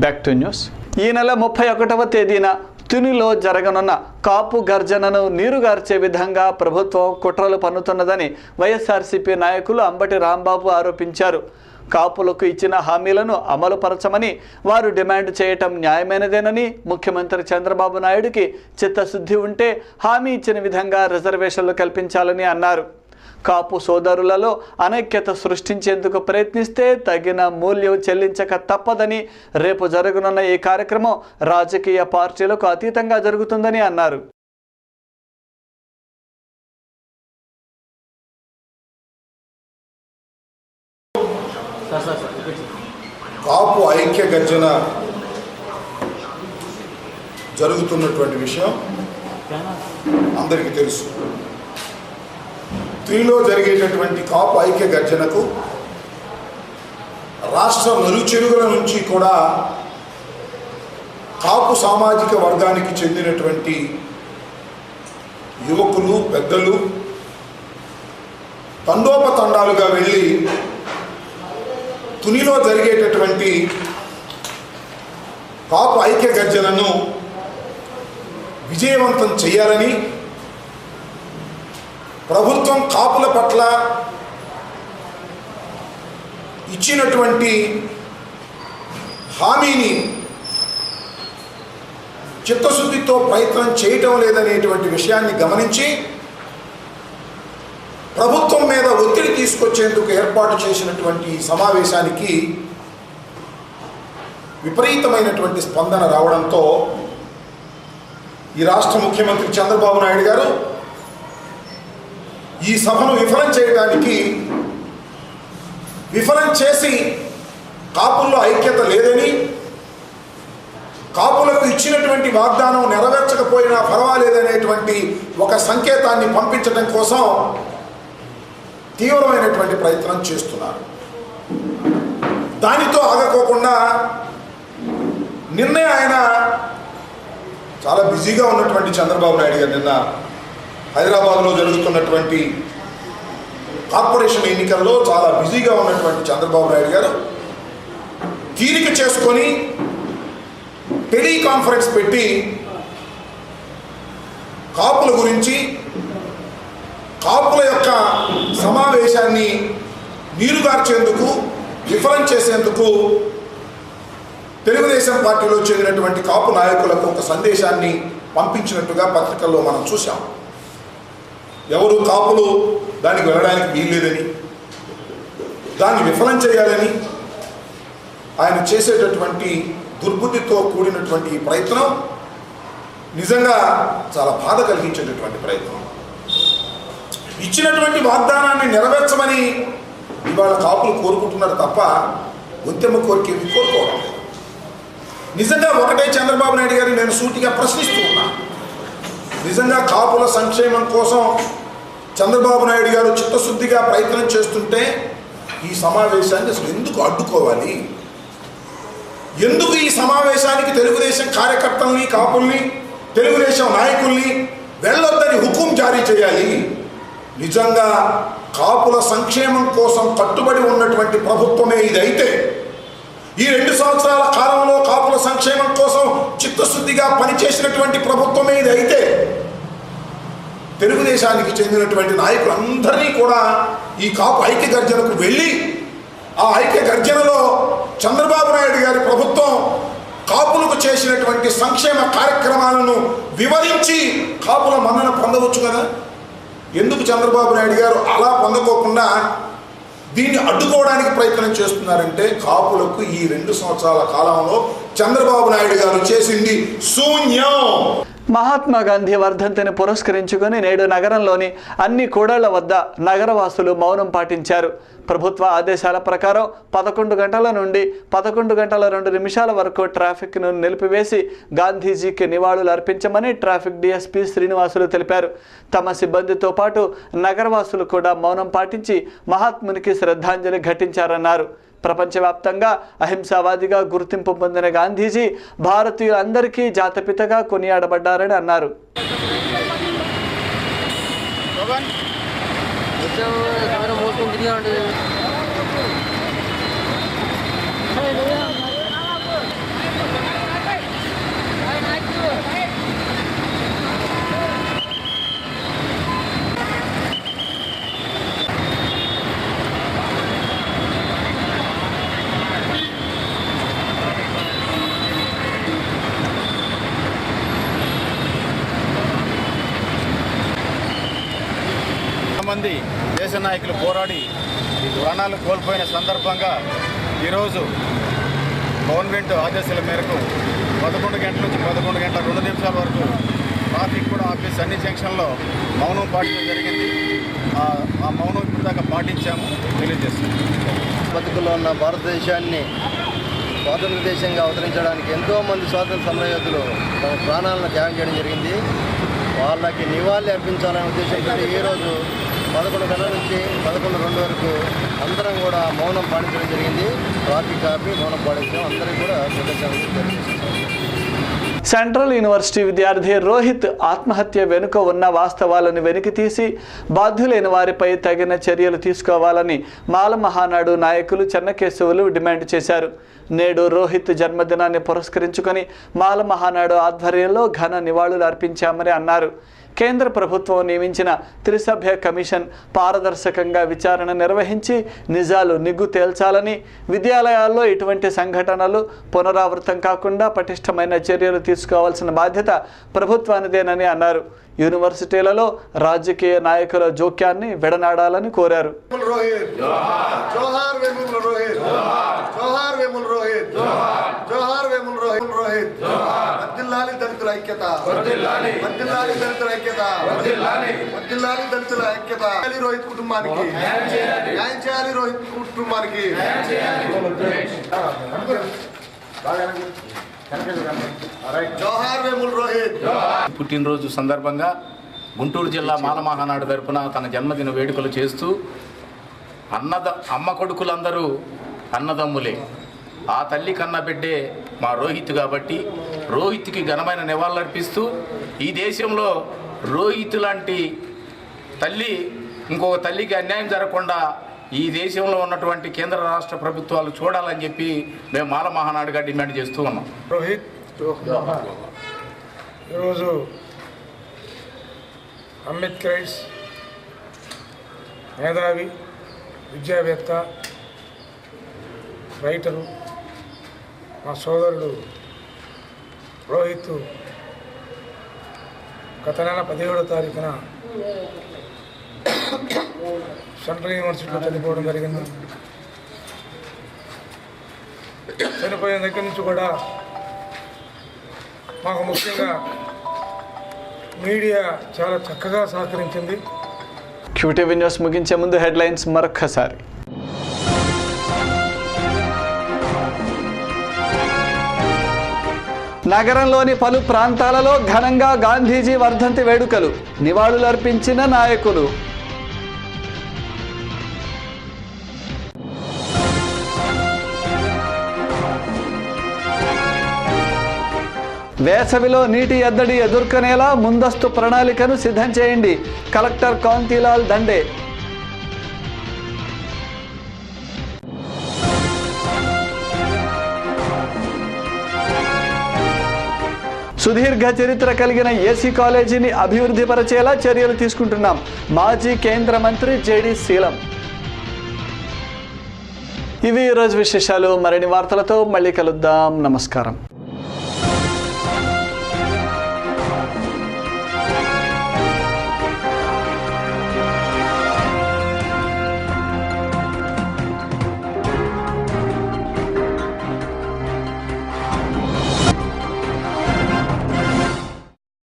Back to news. ఈ నెల 31వ తేదీన తునిలో జరగనున్న కాపు గర్జనను నీరుగార్చే విధంగా ప్రభుత్వం కుట్రలు పన్నుతున్నదని వైఎస్ఆర్సీపీ నాయకులు అంబటి రాంబాబు ఆరోపించారు. కాపులకు ఇచ్చిన హామీలను అమలుపరచమని వారు డిమాండ్ చేయటం న్యాయమైనదేనని, ముఖ్యమంత్రి చంద్రబాబు నాయుడుకి చిత్తశుద్ధి ఉంటే హామీ ఇచ్చిన విధంగా రిజర్వేషన్లు కల్పించాలని అన్నారు. కాపు సోదరులలో అనైక్యత సృష్టించేందుకు ప్రయత్నిస్తే తగిన మూల్యం చెల్లించక తప్పదని, రేపు జరగనున్న ఈ కార్యక్రమం రాజకీయ పార్టీలకు అతీతంగా జరుగుతుందని అన్నారు. కాపు ఐక్య గర్జన జరుగుతున్నటువంటి విషయం అందరికీ తెలుసు. త్రీలో జరిగేటటువంటి కాపు ఐక్య గర్జనకు రాష్ట్ర నలుచెరుగుల నుంచి కూడా కాపు సామాజిక వర్గానికి చెందినటువంటి యువకులు, పెద్దలు తండోపతండాలుగా వెళ్ళి తునిలో జరిగేటటువంటి కాపు ఐక్య గర్జనను విజయవంతం చేయాలని, ప్రభుత్వం కాపుల పట్ల ఇచ్చినటువంటి హామీని చిత్తశుద్ధితో ప్రయత్నం చేయటం లేదనేటువంటి విషయాన్ని గమనించి ప్రభుత్వం మీద ఒత్తిడి తీసుకొచ్చేందుకు ఏర్పాటు చేసినటువంటి సమావేశానికి విపరీతమైనటువంటి స్పందన రావడంతో ఈ రాష్ట్ర ముఖ్యమంత్రి చంద్రబాబు నాయుడు గారు ఈ సభను విఫలం చేయడానికి, విఫలం చేసి కాపుల్లో ఐక్యత లేదని, కాపులకు ఇచ్చినటువంటి వాగ్దానం నెరవేర్చకపోయినా పర్వాలేదనేటువంటి ఒక సంకేతాన్ని పంపించడం కోసం తీవ్రమైనటువంటి ప్రయత్నం చేస్తున్నారు. దానితో ఆగకోకుండా నిన్నే ఆయన చాలా బిజీగా ఉన్నటువంటి చంద్రబాబు నాయుడు గారు నిన్న హైదరాబాద్లో జరుగుతున్నటువంటి కార్పొరేషన్ ఎన్నికల్లో చాలా బిజీగా ఉన్నటువంటి చంద్రబాబు నాయుడు గారు తీరిక చేసుకొని టెలికాన్ఫరెన్స్ పెట్టి కాపుల గురించి, కాపుల యొక్క సమావేశాన్ని నీరుగార్చేందుకు, విఫలం చేసేందుకు తెలుగుదేశం పార్టీలో చెందినటువంటి కాపు నాయకులకు ఒక సందేశాన్ని పంపించినట్టుగా పత్రికల్లో మనం చూసాం. ఎవరు కాపులు దానికి వెళ్ళడానికి వీల్లేదని, దాన్ని విఫలం చేయాలని ఆయన చేసేటటువంటి దుర్బుద్ధితో కూడినటువంటి ఈ ప్రయత్నం నిజంగా చాలా బాధ కలిగించేటటువంటి ప్రయత్నం. ఇచ్చినటువంటి వాగ్దానాన్ని నెరవేర్చమని ఇవాళ కాపులు కోరుకుంటున్నారు తప్ప ఉద్యమ కోరికేమి కోరుకోవడం లేదు. నిజంగా ఒకటే చంద్రబాబు నాయుడు గారిని నేను సూటిగా ప్రశ్నిస్తూ ఉన్నా. నిజంగా కాపుల సంక్షేమం కోసం చంద్రబాబు నాయుడు గారు చిత్తశుద్ధిగా ప్రయత్నం చేస్తుంటే ఈ సమావేశాన్ని అసలు ఎందుకు అడ్డుకోవాలి? ఎందుకు ఈ సమావేశానికి తెలుగుదేశం కార్యకర్తల్ని, కాపుల్ని, తెలుగుదేశం నాయకుల్ని వెళ్ళొద్దని హుకుం జారీ చేయాలి? నిజంగా కాపుల సంక్షేమం కోసం కట్టుబడి ఉన్నటువంటి ప్రభుత్వమే ఇదైతే, ఈ 2 సంవత్సరాల కాలంలో కాపుల సంక్షేమం కోసం చిత్తశుద్ధిగా పనిచేసినటువంటి ప్రభుత్వమే ఇదైతే, తెలుగుదేశానికి చెందినటువంటి నాయకులందరినీ కూడా ఈ కాపు ఐక్య గర్జనకు వెళ్ళి ఆ ఐక్య గర్జనలో చంద్రబాబు నాయుడు గారి ప్రభుత్వం కాపులకు చేసినటువంటి సంక్షేమ కార్యక్రమాలను వివరించి కాపుల మన్నన పొందవచ్చు కదా. ఎందుకు చంద్రబాబు నాయుడు గారు అలా పొందకోకుండా దీన్ని అడ్డుకోవడానికి ప్రయత్నం చేస్తున్నారంటే, కాపులకు ఈ 2 సంవత్సరాల కాలంలో చంద్రబాబు నాయుడు గారు చేసింది శూన్యం. మహాత్మా గాంధీ వర్ధంతిని పురస్కరించుకొని నేడు నగరంలోని అన్ని కూడళ్ల వద్ద నగరవాసులు మౌనం పాటించారు. ప్రభుత్వ ఆదేశాల ప్రకారం 11 గంటల నుండి 11 గంటల 2 నిమిషాల వరకు ట్రాఫిక్ను నిలిపివేసి గాంధీజీకి నివాళులు అర్పించమని ట్రాఫిక్ డీఎస్పీ శ్రీనివాసులు తెలిపారు. తమ సిబ్బందితో పాటు నగరవాసులు కూడా మౌనం పాటించి మహాత్మునికి శ్రద్ధాంజలి ఘటించారన్నారు. ప్రపంచవ్యాప్తంగా అహింసావాదిగా గుర్తింపు పొందిన గాంధీజీ భారతీయులందరికీ జాతపితగా కొనియాడబడ్డారని అన్నారు. మంది దేశ నాయకులు పోరాడి ప్రాణాలు కోల్పోయిన సందర్భంగా ఈరోజు గవర్నమెంట్ ఆదేశాల మేరకు 11 గంటల నుంచి 11 గంటల 2 నిమిషాల వరకు ట్రాఫిక్ కూడా ఆఫీస్ అన్ని జంక్షన్లో మౌనం పాటించడం జరిగింది. ఆ మౌనం ఇప్పుడు దాకా పాటించాము తెలియజేస్తున్నాం. బతుకుల్లో ఉన్న భారతదేశాన్ని స్వాతంత్ర దేశంగా అవతరించడానికి ఎంతోమంది స్వాతంత్ర సమరయోధులు తమ ప్రాణాలను త్యాగం చేయడం జరిగింది. వాళ్ళకి నివాళి అర్పించాలనే ఉద్దేశంతో ఈరోజు 11 గంటల నుంచి 11:02 వరకు అందరం కూడా మౌనం పాటించడం జరిగింది. ట్రాఫిక్ ఆపి మౌనం పాటించాం. అందరికీ కూడా కృతజ్ఞతలు తెలియజేస్తున్నాం. సెంట్రల్ యూనివర్సిటీ విద్యార్థి రోహిత్ ఆత్మహత్య వెనుక ఉన్న వాస్తవాలను వెలికితీసి బాధ్యులైన వారిపై తగిన చర్యలు తీసుకోవాలని మాల మహానాడు నాయకులు చెన్నకేశవులు డిమాండ్ చేశారు. నేడు రోహిత్ జన్మదినాన్ని పురస్కరించుకొని మాల మహానాడు ఆధ్వర్యంలో ఘన నివాళులు అర్పించామని అన్నారు. కేంద్ర ప్రభుత్వం నియమించిన త్రిసభ్య కమిషన్ పారదర్శకంగా విచారణ నిర్వహించి నిజాలు నిగ్గు తేల్చాలని, విద్యాలయాల్లో ఇటువంటి సంఘటనలు పునరావృతం కాకుండా పటిష్టమైన చర్యలు తీసుకోవాల్సిన బాధ్యత ప్రభుత్వానిదేనని అన్నారు. యూనివర్సిటీలలో రాజకీయ నాయకుల జోక్యాన్ని విడనాడాలని కోరారు. రోహిత్ కుటుంబానికి న్యాయం చేయాలి. రోహిత్ కుటుంబానికి జోహార్ వేముల రోహిత్. పుట్టినరోజు సందర్భంగా గుంటూరు జిల్లా మాల మహానాడు తరపున తన జన్మదిన వేడుకలు చేస్తూ అమ్మ కొడుకులందరూ అన్నదమ్ములే, ఆ తల్లి కన్న బిడ్డే మా రోహిత్ కాబట్టి రోహిత్కి ఘనమైన నివాళులర్పిస్తూ ఈ దేశంలో రోహిత్ లాంటి తల్లి ఇంకొక తల్లికి అన్యాయం జరగకుండా ఈ దేశంలో ఉన్నటువంటి కేంద్ర రాష్ట్ర ప్రభుత్వాలు చూడాలని చెప్పి మేము మాల మహానాడుగా డిమాండ్ చేస్తూ ఉన్నాం. రోహిత్ ఈరోజు అంబేద్కరైట్స్ మేధావి, విద్యావేత్త, రైటరు మా సోదరుడు రోహిత్ గత నెల 17వ తారీఖున సెంట్రల్ యూనివర్సిటీలో చనిపోవడం జరిగింది. చనిపోయిన దగ్గర నుంచి కూడా మాకు ముఖ్యంగా మీడియా చాలా చక్కగా సహకరించింది. క్యూటీవీ న్యూస్ ముగించే ముందు హెడ్లైన్స్ మరొక్కసారి. నగరంలోని పలు ప్రాంతాలలో ఘనంగా గాంధీజీ వర్ధంతి వేడుకలు, నివాళులర్పించిన నాయకులు. వేసవిలో నీటి ఎద్దడి ఎదుర్కొనేలా ముందస్తు ప్రణాళికను సిద్ధం చేయండి, కలెక్టర్ కాంతిలాల్ దండే. సుదీర్ఘ చరిత్ర కలిగిన ఏసీ కాలేజీని అభివృద్ధిపరిచేలా చర్యలు తీసుకుంటున్నాం, మాజీ కేంద్ర మంత్రి జేడి శీలం. ఇవి ఈరోజు విశేషాలు. మరిన్ని వార్తలతో మళ్ళీ కలుద్దాం. నమస్కారం.